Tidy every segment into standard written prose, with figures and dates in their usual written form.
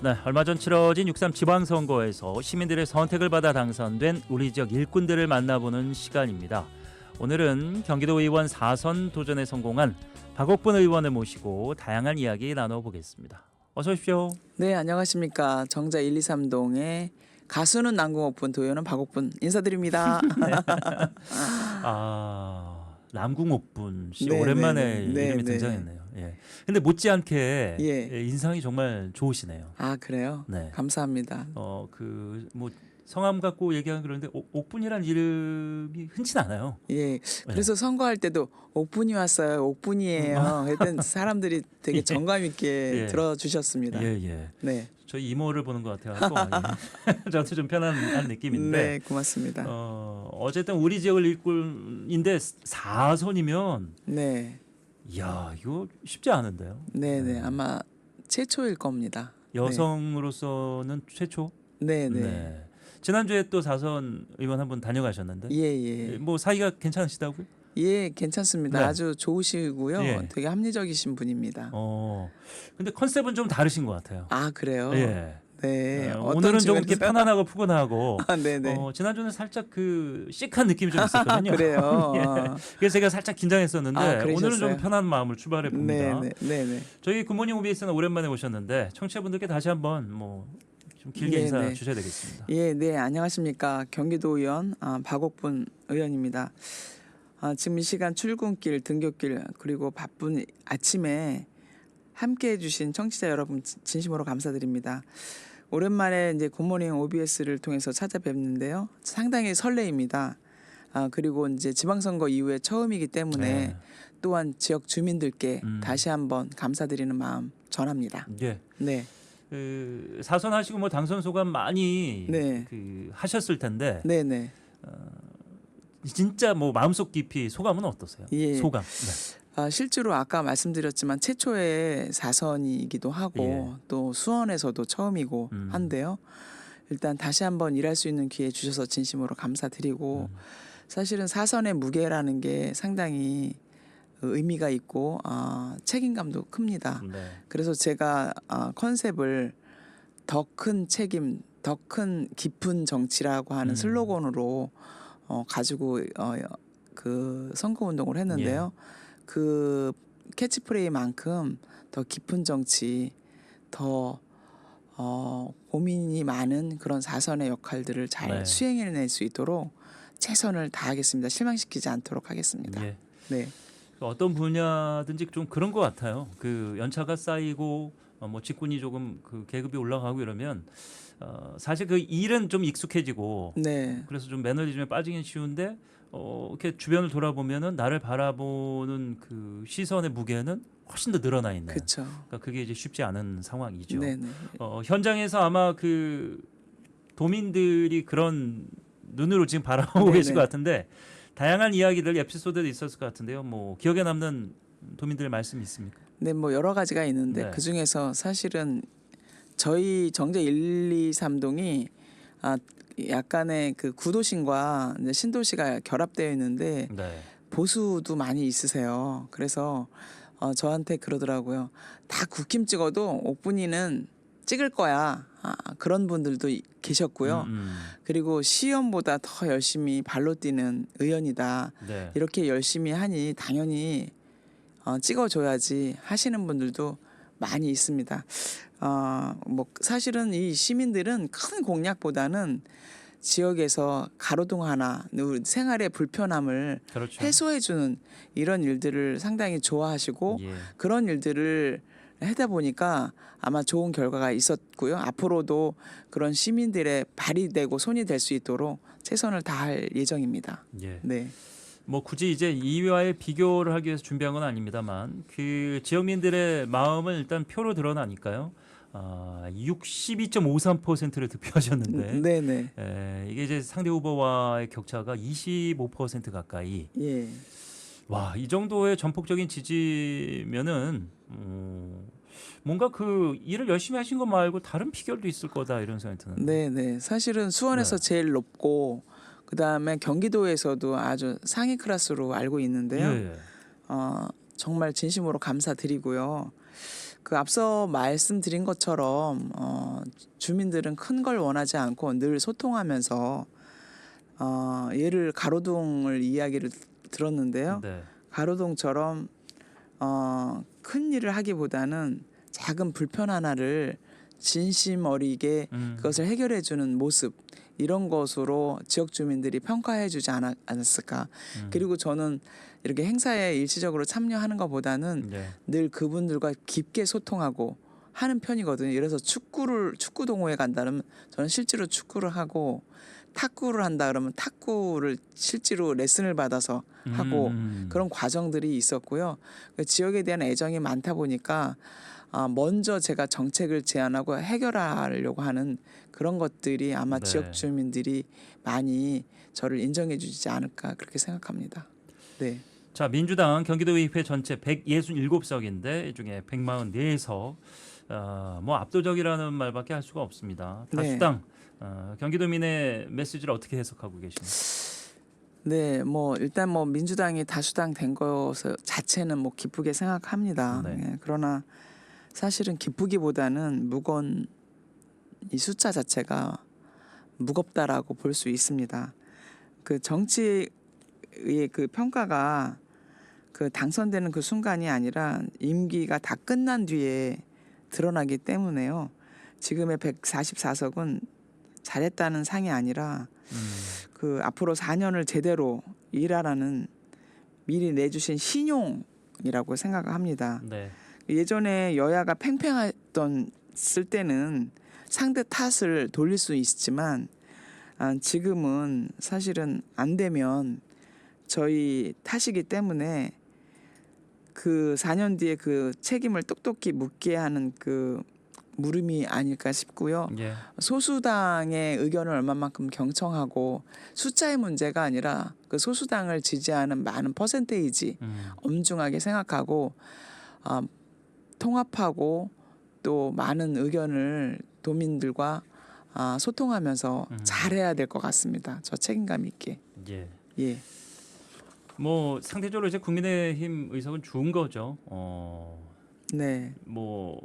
네, 얼마 전 치러진 6.3 지방선거에서 시민들의 선택을 받아 당선된 우리 지역 일꾼들을 만나보는 시간입니다. 오늘은 경기도 의원 4선 도전에 성공한 박옥분 의원을 모시고 다양한 이야기 나눠보겠습니다. 어서 오십시오. 네, 안녕하십니까. 정자 1, 2, 3동의 가수는 남궁옥분, 도의원은 박옥분 인사드립니다. 남궁옥분 씨 네, 오랜만에 네, 네, 이름이 네. 등장했네요. 예. 근데 못지않게 예. 인상이 정말 좋으시네요. 아, 그래요? 네. 감사합니다. 뭐 성함 갖고 얘기하는 그런데 옥분이라는 이름이 흔치 않아요. 예. 그래서 선거할 때도 옥분이 왔어요. 옥분이에요. 그랬더니 사람들이 되게 예. 정감 있게 예. 들어주셨습니다. 예. 네. 저희 이모를 보는 것 같아요. 저도 좀 편안한 느낌인데. 네, 고맙습니다. 어쨌든 우리 지역을 일꾼인데 4선이면 네. 이야 이거 쉽지 않은데요. 네. 아마 최초일 겁니다. 여성으로서는 최초. 네. 지난주에 또 4선 의원 한 분 다녀가셨는데. 예. 뭐 사이가 괜찮으시다고요? 예, 괜찮습니다. 네. 아주 좋으시고요. 예. 되게 합리적이신 분입니다. 근데 컨셉은 좀 다르신 것 같아요. 아, 그래요? 예. 네. 오늘은 좀 이렇게 측면에서? 편안하고 푸근하고. 아, 네네. 지난주는 살짝 그 시크한 느낌이 좀 있었거든요. 그래요. 예. 그래서 제가 살짝 긴장했었는데 오늘은 그러셨어요? 좀 편한 마음을 출발해 봅니다. 네네. 저희 굿모닝 OBS는 오랜만에 오셨는데 청취자분들께 다시 한번 뭐 좀 길게 네네. 인사 주셔야 되겠습니다. 네, 안녕하십니까. 경기도 의원 박옥분 의원입니다. 지금 이 시간 출근길, 등굣길 그리고 바쁜 아침에 함께해 주신 청취자 여러분 진심으로 감사드립니다. 오랜만에 이제 굿모닝 OBS를 통해서 찾아뵙는데요. 상당히 설레입니다. 그리고 이제 지방선거 이후에 처음이기 때문에 네. 또한 지역 주민들께 다시 한번 감사드리는 마음 전합니다. 예. 네. 사선하시고 뭐 당선 소감 많이 네. 하셨을 텐데 네네. 진짜 뭐 마음속 깊이 소감은 어떠세요? 예. 소감. 네. 실제로 아까 말씀드렸지만 최초의 4선이기도 하고 예. 또 수원에서도 처음이고 한데요. 일단 다시 한번 일할 수 있는 기회 주셔서 진심으로 감사드리고 사실은 4선의 무게라는 게 상당히 의미가 있고 책임감도 큽니다. 네. 그래서 제가 컨셉을 더 큰 책임, 더 큰 깊은 정치라고 하는 슬로건으로 가지고 그 선거 운동을 했는데요. 그 캐치프레이만큼 더 깊은 정치, 더 고민이 많은 그런 4선의 역할들을 잘 네. 수행해낼 수 있도록 최선을 다하겠습니다. 실망시키지 않도록 하겠습니다. 예. 네. 어떤 분야든지 좀 그런 것 같아요. 그 연차가 쌓이고 뭐 직군이 조금 그 계급이 올라가고 이러면 사실 그 일은 좀 익숙해지고 네. 그래서 좀 매너리즘에 빠지긴 쉬운데 이렇게 주변을 돌아보면은 나를 바라보는 그 시선의 무게는 훨씬 더 늘어나 있는. 그렇죠. 그러니까 그게 이제 쉽지 않은 상황이죠. 네네. 현장에서 아마 그 도민들이 그런 눈으로 지금 바라보고 네네. 계실 것 같은데 다양한 이야기들 에피소드도 있었을 것 같은데요. 뭐 기억에 남는 도민들의 말씀이 있습니까? 네, 뭐 여러 가지가 있는데 네. 그 중에서 사실은 저희 정제 1, 2, 3동이 약간의 그 구도심과 이제 신도시가 결합되어 있는데 네. 보수도 많이 있으세요. 그래서 저한테 그러더라고요. 다 국힘 찍어도 옥분이는 찍을 거야. 그런 분들도 계셨고요. 그리고 시험보다 더 열심히 발로 뛰는 의원이다. 네. 이렇게 열심히 하니 당연히 찍어줘야지 하시는 분들도 많이 있습니다. 뭐 사실은 이 시민들은 큰 공약보다는 지역에서 가로등 하나 생활의 불편함을 그렇죠. 해소해주는 이런 일들을 상당히 좋아하시고 예. 그런 일들을 하다 보니까 아마 좋은 결과가 있었고요. 앞으로도 그런 시민들의 발이 되고 손이 될 수 있도록 최선을 다할 예정입니다. 예. 네. 뭐 굳이 이제 이와의 비교를 하기 위해서 준비한 건 아닙니다만 그 지역민들의 마음은 일단 표로 드러나니까요. 62.53%를 득표하셨는데 네네. 이게 이제 상대 후보와의 격차가 25% 가까이. 예. 와, 이 정도의 전폭적인 지지면은 뭔가 그 일을 열심히 하신 것 말고 다른 비결도 있을 거다 이런 생각이 드는데. 네네. 사실은 수원에서 네. 제일 높고 그 다음에 경기도에서도 아주 상위 클래스로 알고 있는데요. 예. 정말 진심으로 감사드리고요. 그 앞서 말씀드린 것처럼 주민들은 큰 걸 원하지 않고 늘 소통하면서 예를 가로등을 이야기를 들었는데요. 네. 가로등처럼 큰 일을 하기보다는 작은 불편 하나를 진심 어리게 그것을 해결해 주는 모습, 이런 것으로 지역 주민들이 평가해 주지 않았을까. 그리고 저는 이렇게 행사에 일시적으로 참여하는 것보다는 네. 늘 그분들과 깊게 소통하고 하는 편이거든요. 그래서 축구 동호회 간다면 저는 실제로 축구를 하고, 탁구를 한다 그러면 탁구를 실제로 레슨을 받아서 하고, 그런 과정들이 있었고요. 그 지역에 대한 애정이 많다 보니까 먼저 제가 정책을 제안하고 해결하려고 하는 그런 것들이 아마 네. 지역 주민들이 많이 저를 인정해 주지 않을까, 그렇게 생각합니다. 네. 자, 민주당 경기도의회 전체 167석인데 이 중에 144석, 뭐 압도적이라는 말밖에 할 수가 없습니다. 네. 다수당 경기도민의 메시지를 어떻게 해석하고 계십니까? 네, 뭐 일단 뭐 민주당이 다수당 된 것 자체는 뭐 기쁘게 생각합니다. 네. 예, 그러나 사실은 기쁘기보다는 무거운 이 숫자 자체가 무겁다라고 볼 수 있습니다. 그 정치의 그 평가가 그 당선되는 그 순간이 아니라 임기가 다 끝난 뒤에 드러나기 때문에요. 지금의 144석은 잘했다는 상이 아니라 그 앞으로 4년을 제대로 일하라는 미리 내주신 신용이라고 생각합니다. 네. 예전에 여야가 팽팽했던 쓸 때는 상대 탓을 돌릴 수 있지만 지금은 사실은 안 되면 저희 탓이기 때문에 그 4년 뒤에 그 책임을 똑똑히 묻게 하는 그 물음이 아닐까 싶고요. 예. 소수당의 의견을 얼마만큼 경청하고, 숫자의 문제가 아니라 그 소수당을 지지하는 많은 퍼센테이지 엄중하게 생각하고 통합하고 또 많은 의견을 도민들과 소통하면서 잘해야 될 것 같습니다. 저 책임감 있게. 예. 예. 뭐 상대적으로 이제 국민의힘 의석은 좋은 거죠. 네. 뭐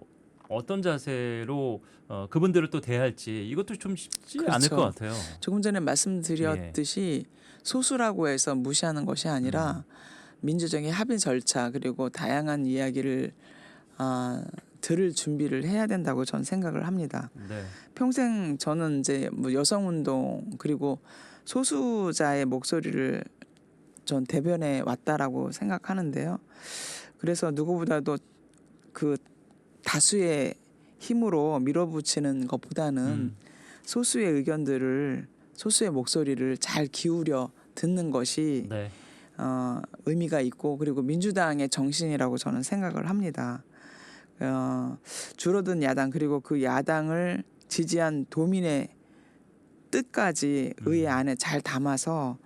어떤 자세로 그분들을 또 대할지 이것도 좀 쉽지 그렇죠. 않을 것 같아요. 조금 전에 말씀드렸듯이 소수라고 해서 무시하는 것이 아니라 민주적인 합의 절차, 그리고 다양한 이야기를 들을 준비를 해야 된다고 저는 생각을 합니다. 네. 평생 저는 이제 뭐 여성운동 그리고 소수자의 목소리를 전 대변해 왔다라고 생각하는데요. 그래서 누구보다도 그 다수의 힘으로 밀어붙이는 것보다는 소수의 의견들을, 소수의 목소리를 잘 기울여 듣는 것이 네. 의미가 있고, 그리고 민주당의 정신이라고 저는 생각을 합니다. 줄어든 야당, 그리고 그 야당을 지지한 도민의 뜻까지 의회 안에 잘 담아서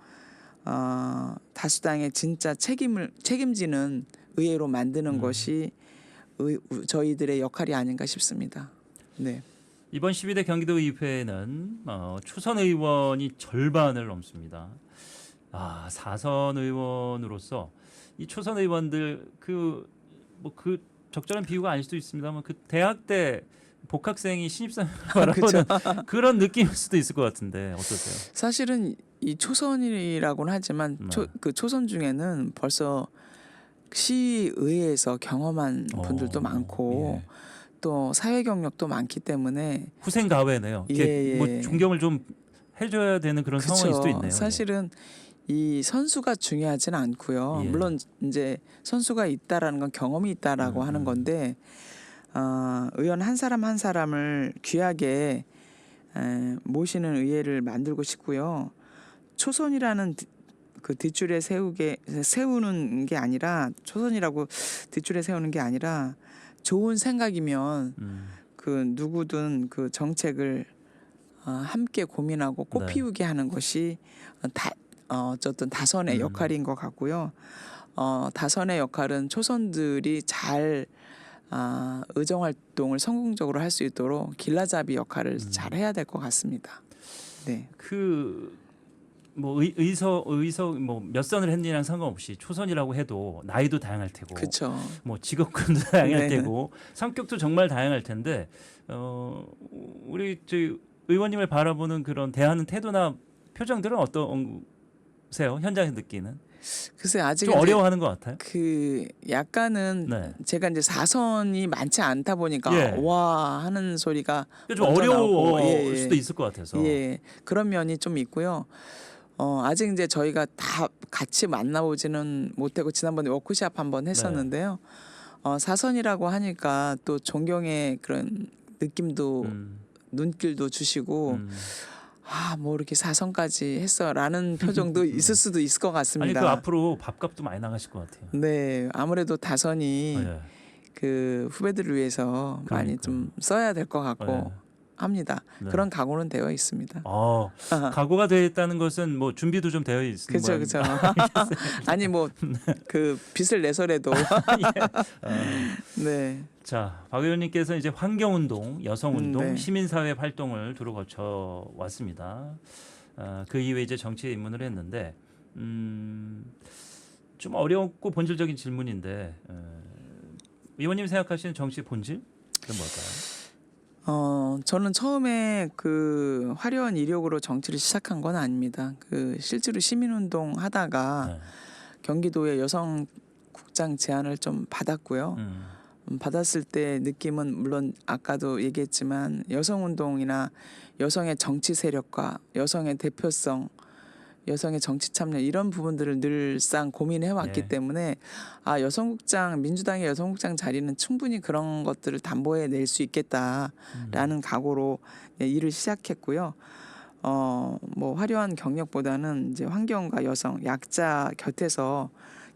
다수당의 진짜 책임지는 의회로 만드는 것이 저희들의 역할이 아닌가 싶습니다. 네. 이번 12대 경기도의회는 초선 의원이 절반을 넘습니다. 4선 의원으로서 이 초선 의원들 그 적절한 비유가 아닐 수도 있습니다만 그 대학 때 복학생이 신입사원을 바라보는 그런 느낌일 수도 있을 것 같은데 어떠세요? 사실은 이 초선이라고는 하지만 그 초선 중에는 벌써 시의회에서 경험한 분들도 많고 예. 또 사회 경력도 많기 때문에 후생 가외네요. 예. 뭐 존경을 좀 해줘야 되는 그런 상황일 수도 있네요. 사실은 이 선수가 중요하지는 않고요. 예. 물론 이제 선수가 있다라는 건 경험이 있다라고 하는 건데 의원 한 사람 한 사람을 귀하게 모시는 의회를 만들고 싶고요. 초선이라는 그 뒷줄에 세우는 게 아니라, 초선이라고 뒷줄에 세우는 게 아니라 좋은 생각이면 그 누구든 그 정책을 함께 고민하고 꽃 네. 피우게 하는 것이 어쨌든 다선의 역할인 것 같고요. 다선의 역할은 초선들이 잘 의정 활동을 성공적으로 할 수 있도록 길라잡이 역할을 잘 해야 될 것 같습니다. 네. 그 뭐 의석 뭐 몇 선을 했느냐랑 상관없이 초선이라고 해도 나이도 다양할 테고 그렇죠. 뭐 직업군도 다양할 네. 테고 성격도 정말 다양할 텐데 우리 저 의원님을 바라보는 그런 대하는 태도나 표정들은 어떠세요? 현장에서 느끼는 글쎄 아직 좀 이제 어려워하는 것 같아요. 그 약간은 네. 제가 이제 사선이 많지 않다 보니까 예. 와 하는 소리가 좀 먼저 나오고, 어려울 수도 있을 것 같아서. 예, 그런 면이 좀 있고요. 아직 이제 저희가 다 같이 만나보지는 못하고 지난번에 워크숍 한번 했었는데요. 사선이라고 하니까 또 존경의 그런 느낌도 음, 눈길도 주시고 음. 뭐 이렇게 사선까지 했어라는 표정도 있을 수도 있을 것 아니 같습니다. 그 앞으로 밥값도 많이 나가실 것 같아요. 네, 아무래도 다선이 예. 그 후배들을 위해서 많이 그러니까요. 좀 써야 될 것 같고 예. 합니다. 네. 그런 각오는 되어 있습니다. 각오가 되어 있다는 것은 뭐 준비도 좀 되어 있는 그렇죠, 모양. 그렇죠. 아니 뭐 그 빚을 내서라도 네, 자, 박 의원님께서 이제 환경운동, 여성운동, 네. 시민사회 활동을 두루 거쳐 왔습니다. 그 이후에 이제 정치에 입문을 했는데 좀 어렵고 본질적인 질문인데 의원님 생각하시는 정치의 본질은 뭘까요? 저는 처음에 그 화려한 이력으로 정치를 시작한 건 아닙니다. 그 실제로 시민운동 하다가 네. 경기도의 여성국장 제안을 좀 받았고요. 받았을 때 느낌은 물론 아까도 얘기했지만 여성운동이나 여성의 정치 세력과 여성의 대표성, 여성의 정치 참여 이런 부분들을 늘상 고민해 왔기 네. 때문에 여성국장 민주당의 여성국장 자리는 충분히 그런 것들을 담보해 낼 수 있겠다라는 각오로 일을 시작했고요. 뭐 화려한 경력보다는 이제 환경과 여성, 약자 곁에서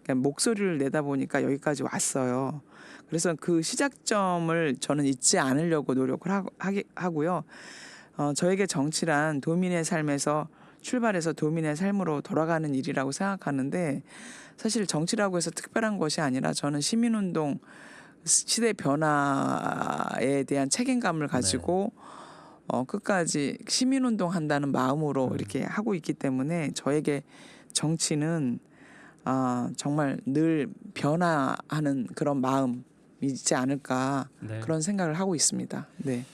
그냥 목소리를 내다 보니까 여기까지 왔어요. 그래서 그 시작점을 저는 잊지 않으려고 노력을 하고요. 저에게 정치란 도민의 삶에서 출발해서 도민의 삶으로 돌아가는 일이라고 생각하는데 사실 정치라고 해서 특별한 것이 아니라 저는 시민운동 시대 변화에 대한 책임감을 가지고 끝까지 시민운동 한다는 마음으로 이렇게 하고 있기 때문에 저에게 정치는 정말 늘 변화하는 그런 마음이지 않을까 네. 그런 생각을 하고 있습니다. 네.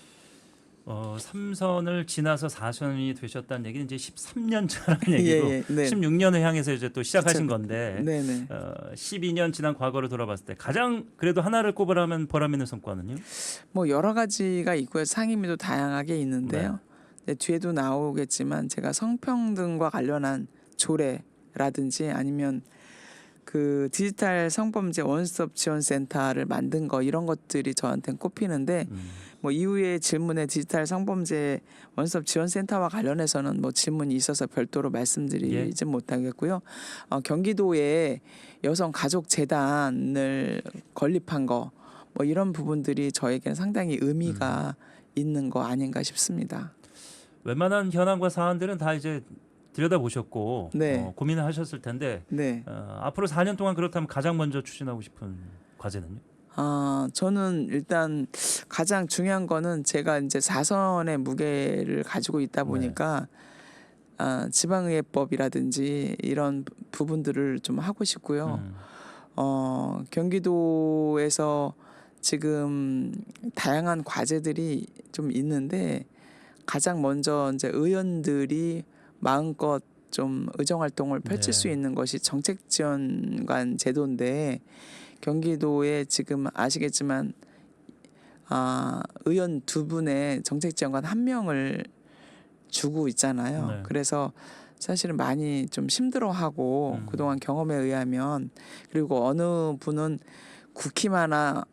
3선을 지나서 4선이 되셨다는 얘기는 이제 13년 차라는 예, 얘기고 예, 네. 16년을 향해서 이제 또 시작하신 그쵸. 건데 네네. 12년 지난 과거를 돌아봤을 때 가장 그래도 하나를 꼽으라면 보람 있는 성과는요? 뭐 여러 가지가 있고요. 상임위도 다양하게 있는데요. 네, 뒤에도 나오겠지만 제가 성평등과 관련한 조례라든지 아니면 그 디지털 성범죄 원스톱 지원센터를 만든 거 이런 것들이 저한테는 꼽히는데 뭐 이후에 질문에 디지털 성범죄 원스톱 지원센터와 관련해서는 뭐 질문이 있어서 별도로 말씀드리지 못하겠고요. 경기도에 여성 가족 재단을 건립한 거 뭐 이런 부분들이 저에게는 상당히 의미가 있는 거 아닌가 싶습니다. 웬만한 현안과 사안들은 다 이제 들여다보셨고 네. 고민을 하셨을 텐데 네. 앞으로 4년 동안 그렇다면 가장 먼저 추진하고 싶은 과제는요? 저는 일단 가장 중요한 거는 제가 이제 4선의 무게를 가지고 있다 보니까 지방의회법이라든지 이런 부분들을 좀 하고 싶고요. 경기도에서 지금 다양한 과제들이 좀 있는데 가장 먼저 이제 의원들이 마음껏 좀 의정 활동을 펼칠 수 있는 것이 정책지원관 제도인데 경기도에 지금 아시겠지만 의원 2분의 정책지원관 1명을 주고 있잖아요. 네. 그래서 사실은 많이 좀 힘들어하고 그동안 경험에 의하면 그리고 어느 분은 국힘 하나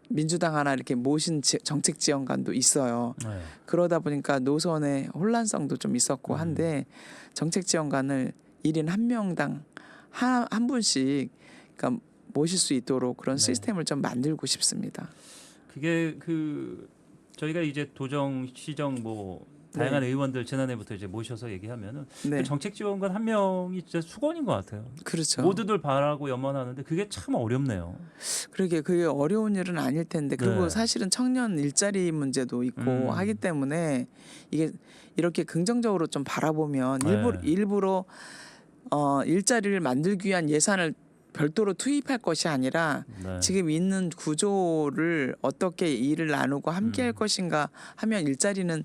민주당 하나 이렇게 모신 정책지원관도 있어요. 네. 그러다 보니까 노선의 혼란성도 좀 있었고 한데 정책지원관을 1인 1명당 한 분씩 그러니까 모실 수 있도록 그런 시스템을 좀 만들고 싶습니다. 그게 저희가 이제 도정, 시정 뭐 다양한 의원들 지난해부터 이제 모셔서 얘기하면은 네. 그 정책 지원관 한 명이 진짜 수건인 것 같아요. 그렇죠. 모두들 바라고 염원하는데 그게 참 어렵네요. 그러게 그게 어려운 일은 아닐 텐데 그리고 네. 사실은 청년 일자리 문제도 있고 하기 때문에 이게 이렇게 긍정적으로 좀 바라보면 네. 일부러 일자리를 만들기 위한 예산을 별도로 투입할 것이 아니라 네. 지금 있는 구조를 어떻게 일을 나누고 함께 할 것인가 하면 일자리는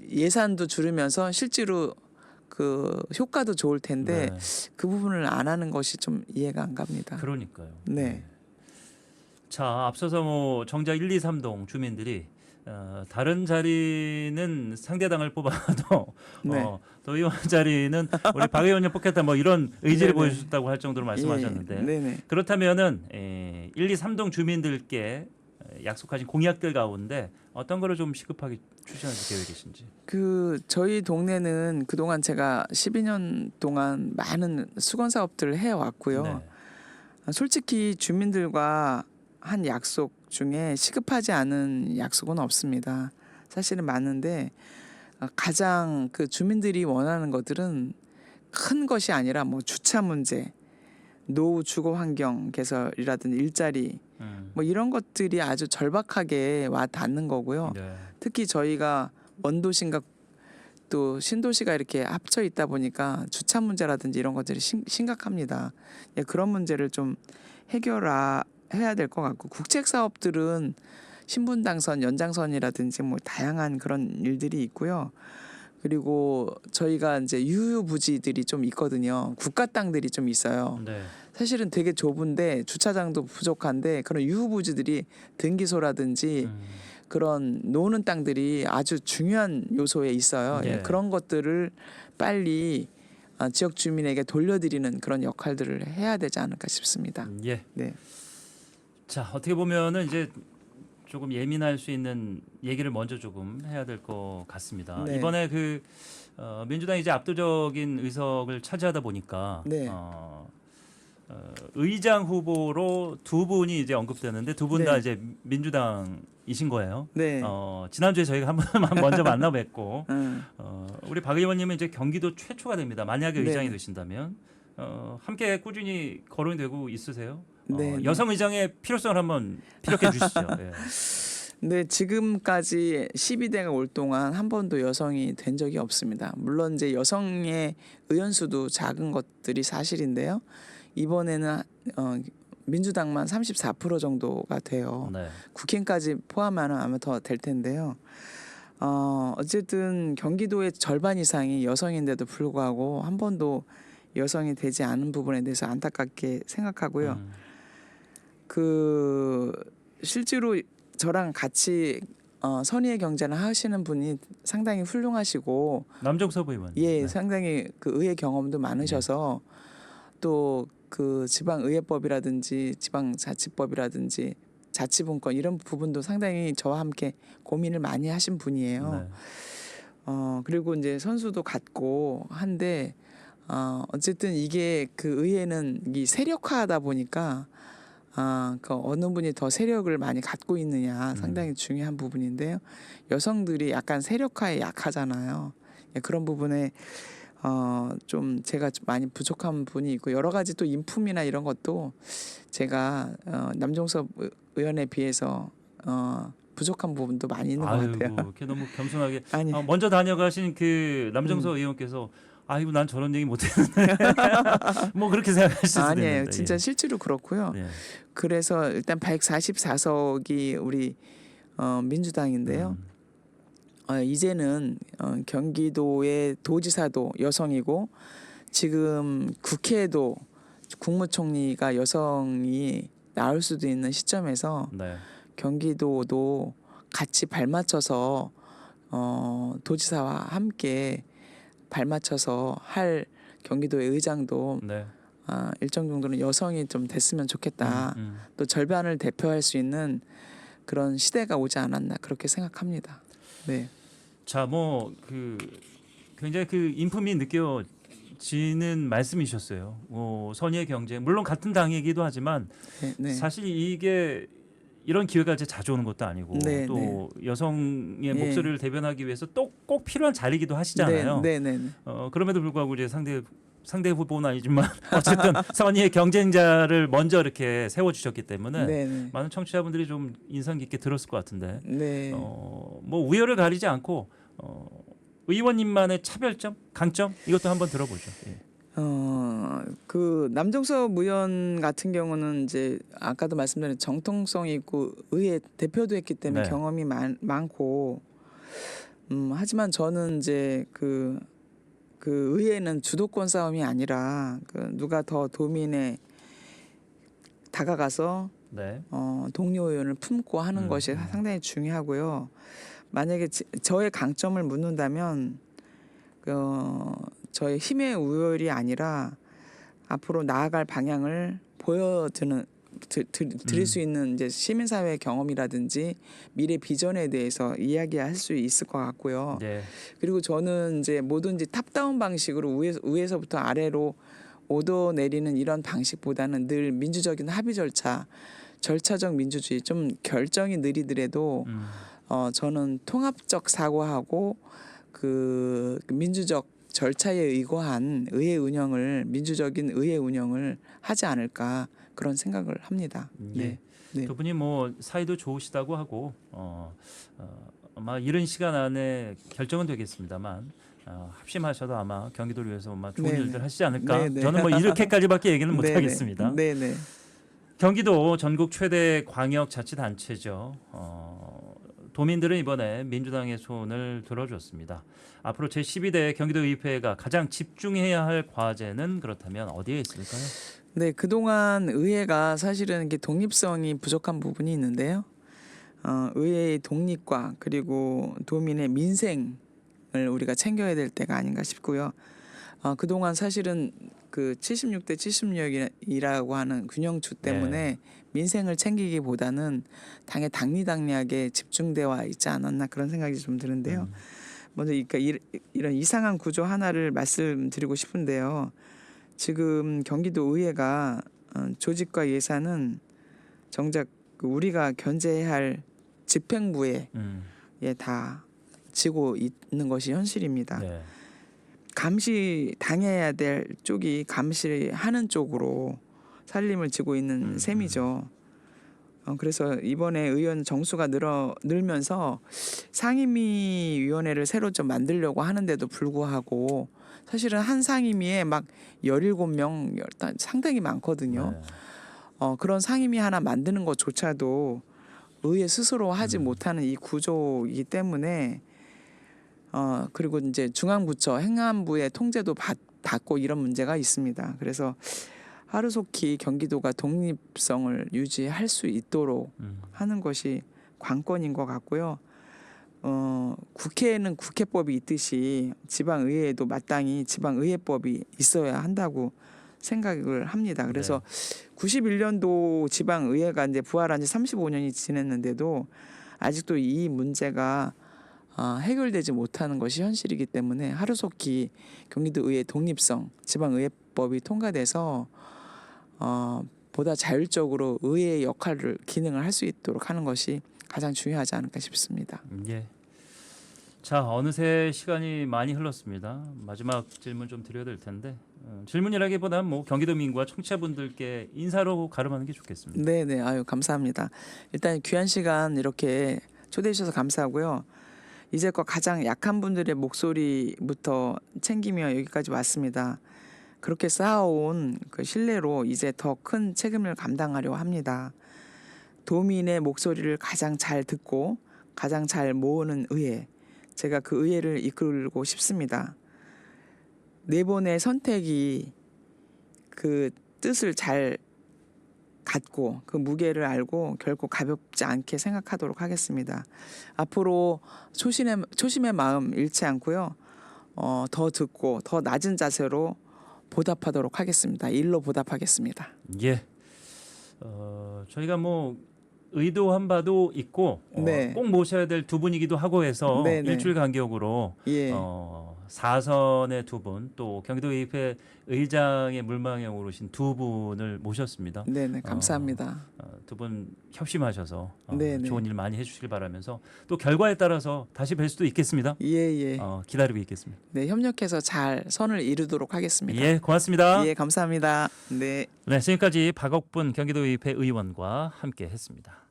예산도 줄으면서 실제로 그 효과도 좋을 텐데 네. 그 부분을 안 하는 것이 좀 이해가 안 갑니다. 그러니까요. 네. 자, 앞서서 뭐 정자 1, 2, 3동 주민들이 다른 자리는 상대당을 뽑아도 네. 도의원 자리는 우리 박 의원님 뽑겠다 뭐 이런 의지를 네네. 보여주셨다고 할 정도로 말씀하셨는데 예, 네네. 그렇다면은 1, 2, 3동 주민들께 약속하신 공약들 가운데 어떤 거를 좀 시급하게 추진하실 계획이신지. 그 저희 동네는 그동안 제가 12년 동안 많은 수건 사업들을 해 왔고요. 네. 솔직히 주민들과 한 약속 중에 시급하지 않은 약속은 없습니다. 사실은 많은데 가장 그 주민들이 원하는 것들은 큰 것이 아니라 뭐 주차 문제, 노후 주거 환경 개설이라든지 일자리 뭐 이런 것들이 아주 절박하게 와 닿는 거고요. 네. 특히 저희가 원도시인가 또 신도시가 이렇게 합쳐 있다 보니까 주차 문제라든지 이런 것들이 심각합니다. 예, 그런 문제를 좀 해야 될 것 같고 국책 사업들은 신분 당선, 연장선이라든지 뭐 다양한 그런 일들이 있고요. 그리고 저희가 이제 유휴부지들이 좀 있거든요. 국가 땅들이 좀 있어요. 네. 사실은 되게 좁은데 주차장도 부족한데 그런 유휴부지들이 등기소라든지 그런 노는 땅들이 아주 중요한 요소에 있어요. 예. 예, 그런 것들을 빨리 지역 주민에게 돌려드리는 그런 역할들을 해야 되지 않을까 싶습니다. 예. 네. 자, 어떻게 보면은 이제 조금 예민할 수 있는 얘기를 먼저 조금 해야 될 것 같습니다. 네. 이번에 그 민주당이 이제 압도적인 의석을 차지하다 보니까 네. 의장 후보로 두 분이 이제 언급되는데 두 분 다 네. 이제 민주당이신 거예요. 네. 지난주에 저희가 한 번 먼저 만나 뵙고 음. 우리 박 의원님은 이제 경기도 최초가 됩니다. 만약에 네. 의장이 되신다면 함께 꾸준히 거론이 되고 있으세요. 네. 여성 의장의 필요성을 한번 피력해 주시죠. 예. 네, 지금까지 12대가 올 동안 한 번도 여성이 된 적이 없습니다. 물론 이제 여성의 의원 수도 작은 것들이 사실인데요. 이번에는 민주당만 34% 정도가 돼요. 네. 국힘까지 포함하면 아마 더 될 텐데요. 어쨌든 경기도의 절반 이상이 여성인데도 불구하고 한 번도 여성이 되지 않은 부분에 대해서 안타깝게 생각하고요. 그 실제로 저랑 같이 선의의 경제를 하시는 분이 상당히 훌륭하시고 남정섭 의원. 예, 네. 상당히 그 의회 경험도 많으셔서 또 그 지방의회법이라든지 지방자치법이라든지 자치분권 이런 부분도 상당히 저와 함께 고민을 많이 하신 분이에요. 네. 그리고 이제 선수도 같고 한데 어쨌든 이게 그 의회는 이 세력화하다 보니까 그 어느 분이 더 세력을 많이 갖고 있느냐 상당히 중요한 부분인데요. 여성들이 약간 세력화에 약하잖아요. 예, 그런 부분에 좀 제가 좀 많이 부족한 부분이 있고 여러 가지 또 인품이나 이런 것도 제가 남종섭 의원에 비해서 부족한 부분도 많이 있는 것 같아요. 이렇게 너무 겸손하게 아니. 먼저 다녀가신 그 남정석 의원께서 아이고 난 저런 얘기 못했는데 뭐 그렇게 생각하실 수도 아니에요. 있는데. 진짜 예. 실제로 그렇고요. 네. 그래서 일단 144석이 우리 민주당인데요. 이제는 경기도의 도지사도 여성이고 지금 국회에도 국무총리가 여성이 나올 수도 있는 시점에서 네. 경기도도 같이 발맞춰서 도지사와 함께 발맞춰서 할 경기도의 의장도 네. 일정 정도는 여성이 좀 됐으면 좋겠다. 음. 또 절반을 대표할 수 있는 그런 시대가 오지 않았나 그렇게 생각합니다. 네. 자, 뭐 그 굉장히 그 인품이 느껴지는 말씀이셨어요. 선의의 경쟁 물론 같은 당이기도 하지만 네. 네. 사실 이게 이런 기회가 이제 자주 오는 것도 아니고 네, 또 여성의 예. 목소리를 대변하기 위해서 또 꼭 필요한 자리이기도 하시잖아요. 네, 네, 네. 그럼에도 불구하고 이제 상대 후보는 아니지만 어쨌든 선의의 경쟁자를 먼저 이렇게 세워주셨기 때문에 네, 네. 많은 청취자분들이 좀 인상 깊게 들었을 것 같은데 네. 뭐 우열을 가리지 않고 의원님만의 차별점, 강점 이것도 한번 들어보죠. 예. 그 남정섭 의원 같은 경우는 이제 아까도 말씀드린 정통성이 있고 의회 대표도 했기 때문에 네. 경험이 많고 하지만 저는 이제 그 의회는 주도권 싸움이 아니라 그 누가 더 도민에 다가가서 네. 동료 의원을 품고 하는 것이 상당히 중요하고요. 만약에 저의 강점을 묻는다면 저의 힘의 우열이 아니라 앞으로 나아갈 방향을 드릴 수 있는 이제 시민사회 경험이라든지 미래 비전에 대해서 이야기할 수 있을 것 같고요. 네. 그리고 저는 이제 뭐든지 탑다운 방식으로 위에서부터 아래로 오더 내리는 이런 방식보다는 늘 민주적인 합의 절차적 민주주의 좀 결정이 느리더라도 저는 통합적 사고하고 그 민주적 절차에 의거한 민주적인 의회 운영을 하지 않을까 그런 생각을 합니다. 예. 네. 두 분이 뭐 사이도 좋으시다고 하고 아마 이른 시간 안에 결정은 되겠습니다만 합심하셔도 아마 경기도를 위해서 아마 좋은 네네. 일들 하시지 않을까. 네네. 저는 뭐 이렇게까지밖에 얘기는 못 네네. 하겠습니다. 네네. 경기도 전국 최대 광역자치단체죠. 도민들은 이번에 민주당의 손을 들어줬습니다. 앞으로 제12대 경기도의회가 가장 집중해야 할 과제는 그렇다면 어디에 있을까요? 네, 그동안 의회가 사실은 이게 독립성이 부족한 부분이 있는데요. 의회의 독립과 그리고 도민의 민생을 우리가 챙겨야 될 때가 아닌가 싶고요. 그동안 사실은 그 76대 76이라고 하는 균형추 때문에 민생을 챙기기보다는 당의 당리당략에 집중되어 있지 않았나 그런 생각이 좀 드는데요. 먼저 이런 이상한 구조 하나를 말씀드리고 싶은데요. 지금 경기도 의회가 조직과 예산은 정작 우리가 견제해야 할 집행부에 다 지고 있는 것이 현실입니다. 네. 감시 당해야 될 쪽이 감시하는 쪽으로 살림을 지고 있는 셈이죠. 그래서 이번에 의원 정수가 늘면서 상임위원회를 새로 좀 만들려고 하는데도 불구하고 사실은 한 상임위에 막 17명 상당히 많거든요. 네. 그런 상임위 하나 만드는 것조차도 의회 스스로 하지 못하는 이 구조이기 때문에 그리고 이제 중앙부처 행안부의 통제도 받고 이런 문제가 있습니다. 그래서 하루속히 경기도가 독립성을 유지할 수 있도록 하는 것이 관건인 것 같고요. 국회에는 국회법이 있듯이 지방의회에도 마땅히 지방의회법이 있어야 한다고 생각을 합니다. 그래서 91년도 지방의회가 이제 부활한 지 35년이 지났는데도 아직도 이 문제가 해결되지 못하는 것이 현실이기 때문에 하루속히 경기도의회 독립성 지방의회법이 통과돼서 보다 자율적으로 의회의 기능을 할 수 있도록 하는 것이 가장 중요하지 않을까 싶습니다. 예. 자, 어느새 시간이 많이 흘렀습니다. 마지막 질문 좀 드려야 될 텐데 질문이라기보다는 뭐 경기도민과 청취자분들께 인사로 가름하는 게 좋겠습니다. 네네, 아유 감사합니다. 일단 귀한 시간 이렇게 초대해 주셔서 감사하고요. 이제껏 가장 약한 분들의 목소리부터 챙기며 여기까지 왔습니다. 그렇게 쌓아온 그 신뢰로 이제 더 큰 책임을 감당하려고 합니다. 도민의 목소리를 가장 잘 듣고 가장 잘 모으는 의회, 제가 그 의회를 이끌고 싶습니다. 네 번의 선택이 그 뜻을 잘 갖고 그 무게를 알고 결코 가볍지 않게 생각하도록 하겠습니다. 앞으로 초심의 마음 잃지 않고요. 더 듣고 더 낮은 자세로 보답하도록 하겠습니다. 일로 보답하겠습니다. 예. 저희가 뭐 의도한 바도 있고 네. 꼭 모셔야 될 두 분이기도 하고 해서 네네. 일주일 간격으로 예. 4선의 두 분 또 경기도의회 의장의 물망에 오르신 두 분을 모셨습니다. 네네, 감사합니다. 두 분 협심하셔서 네네. 좋은 일 많이 해주시길 바라면서 또 결과에 따라서 다시 뵐 수도 있겠습니다. 예. 기다리고 있겠습니다. 네, 협력해서 잘 선을 이루도록 하겠습니다. 예, 고맙습니다. 예, 감사합니다. 네. 네, 지금까지 박옥분 경기도의회 의원과 함께했습니다.